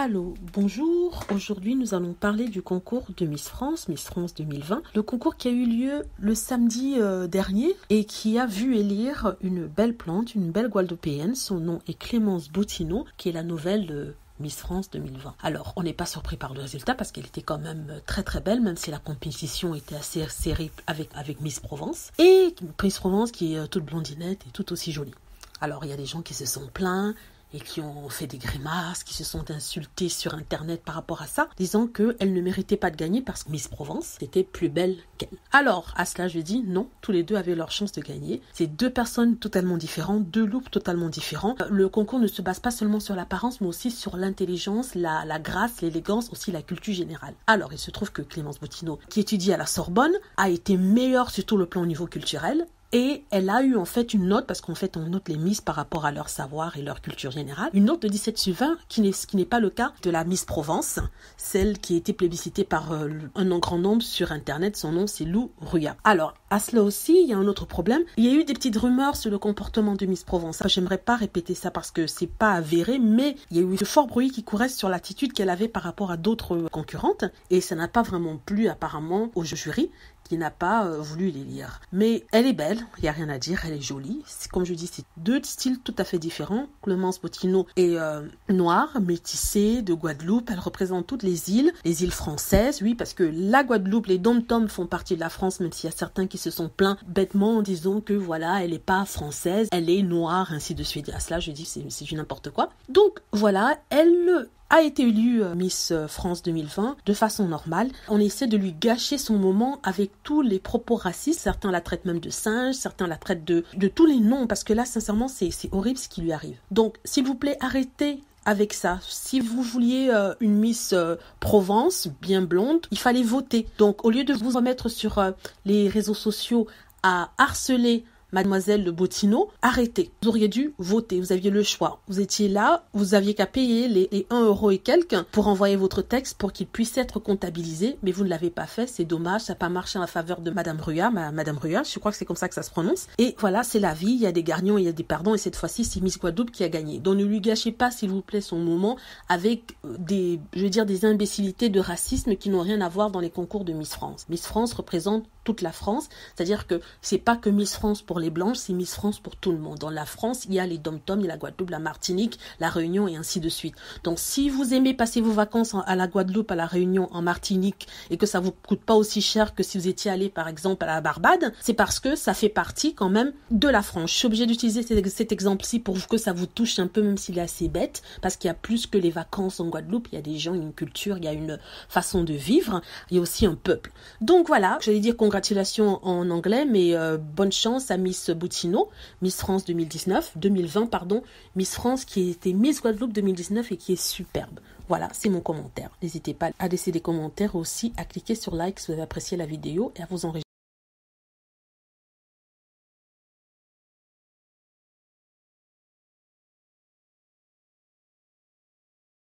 Allô, bonjour. Aujourd'hui, nous allons parler du concours de Miss France 2020. Le concours qui a eu lieu le samedi dernier et qui a vu élire une belle plante, une belle Guadeloupéenne. Son nom est Clémence Bottineau, qui est la nouvelle de Miss France 2020. Alors, on n'est pas surpris par le résultat parce qu'elle était quand même très très belle, même si la compétition était assez serrée avec Miss Provence. Et Miss Provence qui est toute blondinette et tout aussi jolie. Alors, il y a des gens qui se sont plaints et qui ont fait des grimaces, qui se sont insultés sur Internet par rapport à ça, disant qu'elle ne méritait pas de gagner parce que Miss Provence était plus belle qu'elle. Alors, à cela, je dis non, tous les deux avaient leur chance de gagner. C'est deux personnes totalement différentes, deux looks totalement différents. Le concours ne se base pas seulement sur l'apparence, mais aussi sur l'intelligence, la grâce, l'élégance, aussi la culture générale. Alors, il se trouve que Clémence Bottineau, qui étudie à la Sorbonne, a été meilleure sur tout le plan au niveau culturel. Et elle a eu en fait une note, parce qu'en fait on note les Miss par rapport à leur savoir et leur culture générale, une note de 17/20 qui n'est pas le cas de la Miss Provence, celle qui a été plébiscitée par un grand nombre sur Internet. Son nom c'est Lou Ruya. Alors à cela aussi il y a un autre problème, il y a eu des petites rumeurs sur le comportement de Miss Provence. J'aimerais pas répéter ça parce que c'est pas avéré, mais il y a eu de forts bruits qui couraient sur l'attitude qu'elle avait par rapport à d'autres concurrentes, et ça n'a pas vraiment plu apparemment au jury, qui n'a pas voulu les lire. Mais elle est belle, il n'y a rien à dire, elle est jolie. Comme je dis, c'est deux styles tout à fait différents. Clémence Bottineau est noire, métissée, de Guadeloupe. Elle représente toutes les îles françaises, oui, parce que la Guadeloupe, les dom-toms font partie de la France, même s'il y a certains qui se sont plaints bêtement en disant que voilà, elle n'est pas française, elle est noire, ainsi de suite. Et à cela, je dis, c'est du n'importe quoi. Donc voilà, elle a été élue Miss France 2020 de façon normale. On essaie de lui gâcher son moment avec tous les propos racistes. Certains la traitent même de singe, certains la traitent de tous les noms, parce que là, sincèrement, c'est horrible ce qui lui arrive. Donc, s'il vous plaît, arrêtez avec ça. Si vous vouliez une Miss Provence bien blonde, il fallait voter. Donc, au lieu de vous remettre sur les réseaux sociaux à harceler Mademoiselle de Bottineau, arrêtez. Vous auriez dû voter, vous aviez le choix. Vous étiez là, vous aviez qu'à payer les 1 euro et quelques pour envoyer votre texte pour qu'il puisse être comptabilisé, mais vous ne l'avez pas fait, c'est dommage, ça n'a pas marché en faveur de Madame Ruya, Madame Ruya, je crois que c'est comme ça que ça se prononce. Et voilà, c'est la vie, il y a des gagnants, il y a des perdants, et cette fois-ci, c'est Miss Guadeloupe qui a gagné. Donc ne lui gâchez pas, s'il vous plaît, son moment avec des imbécilités de racisme qui n'ont rien à voir dans les concours de Miss France. Miss France représente toute la France, c'est-à-dire que c'est pas que Miss France pour les blanches, c'est Miss France pour tout le monde. Dans la France, il y a les dom-toms, il y a la Guadeloupe, la Martinique, la Réunion et ainsi de suite. Donc si vous aimez passer vos vacances à la Guadeloupe, à la Réunion, en Martinique, et que ça vous coûte pas aussi cher que si vous étiez allé par exemple à la Barbade, c'est parce que ça fait partie quand même de la France. Je suis obligée d'utiliser cet exemple-ci pour que ça vous touche un peu, même s'il est assez bête, parce qu'il y a plus que les vacances en Guadeloupe, il y a des gens, une culture, il y a une façon de vivre, il y a aussi un peuple. Donc voilà, j'allais dire congratulations en anglais, mais bonne chance à Miss Bottineau, Miss France 2020, pardon, Miss France qui était Miss Guadeloupe 2019 et qui est superbe. Voilà, c'est mon commentaire. N'hésitez pas à laisser des commentaires aussi, à cliquer sur like si vous avez apprécié la vidéo et à vous enregistrer.